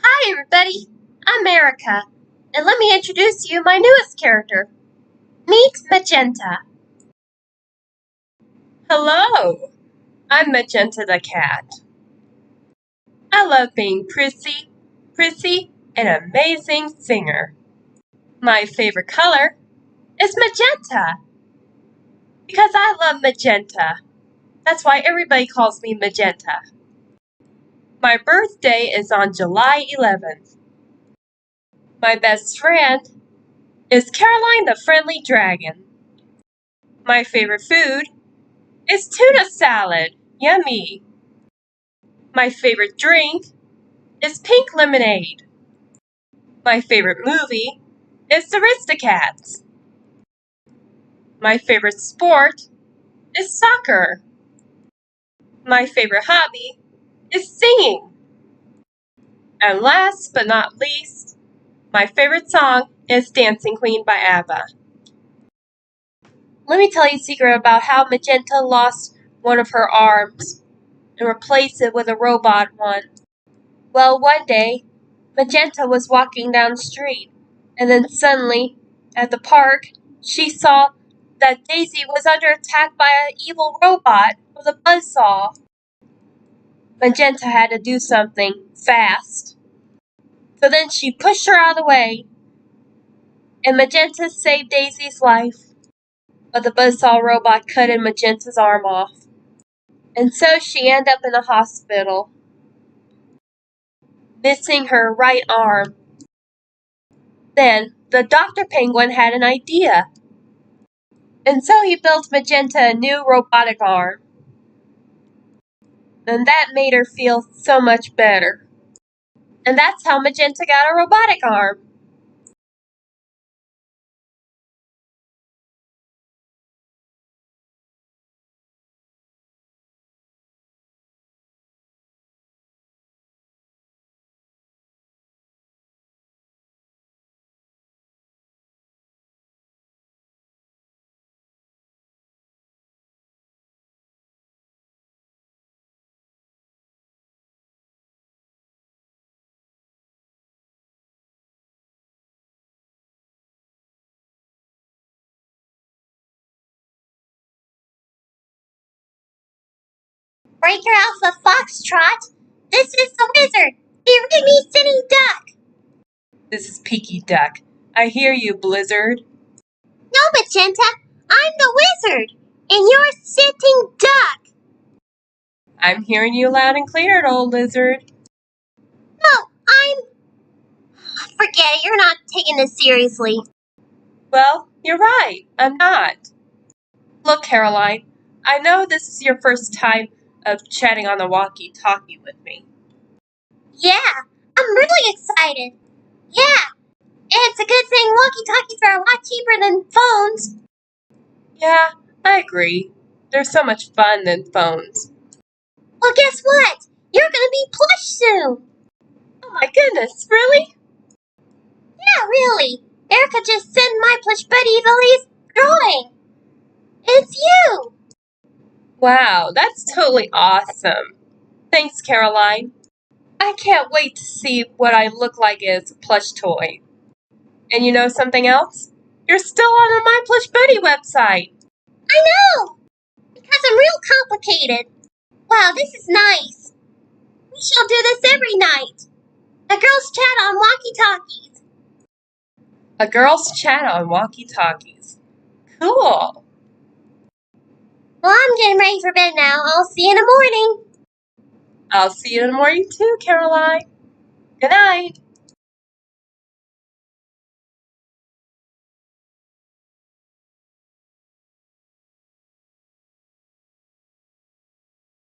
Hi everybody, I'm Erica, and let me introduce you my newest character. Meet Magenta. Hello, I'm Magenta the Cat. I love being prissy, and an amazing singer. My favorite color is magenta because I love magenta. That's why everybody calls me Magenta. My birthday is on July 11th. My best friend is Caroline the Friendly Dragon. My favorite food is tuna salad. Yummy. My favorite drink is pink lemonade. My favorite movie is The Aristocats. My favorite sport is soccer. My favorite hobby is singing. And last but not least, my favorite song is Dancing Queen by ABBA. Let me tell you a secret about how Magenta lost one of her arms and replaced it with a robot one. Well, one day, Magenta was walking down the street, and then suddenly, at the park, she saw that Daisy was under attack by an evil robot with a buzzsaw. Magenta had to do something fast. So then she pushed her out of the way, and Magenta saved Daisy's life. But the buzzsaw robot cut Magenta's arm off. And so she ended up in a hospital, missing her right arm. Then the Dr. Penguin had an idea. And so he built Magenta a new robotic arm. And that made her feel so much better. And that's how Magenta got a robotic arm. Breaker Alpha Foxtrot, this is the wizard. Be with me, Sitting Duck. This is Peaky Duck. I hear you, Blizzard. No, Magenta, I'm the wizard, and you're Sitting Duck. I'm hearing you loud and clear, old lizard. No, Forget it, you're not taking this seriously. Well, you're right. I'm not. Look, Caroline, I know this is your first time of chatting on the walkie-talkie with me. Yeah, I'm really excited. Yeah, it's a good thing walkie-talkies are a lot cheaper than phones. Yeah, I agree. They're so much fun than phones. Well, guess what? You're gonna be plush soon. Oh my goodness, really? Yeah, really. Erica just sent my plush buddy the latest drawing. It's you. Wow, that's totally awesome. Thanks, Caroline. I can't wait to see what I look like as a plush toy. And you know something else? You're still on the My Plush Buddy website. I know. Because I'm real complicated. Wow, this is nice. We shall do this every night. A girls chat on walkie-talkies. A girls chat on walkie-talkies. Cool. Well, I'm getting ready for bed now. I'll see you in the morning. I'll see you in the morning too, Caroline. Good night.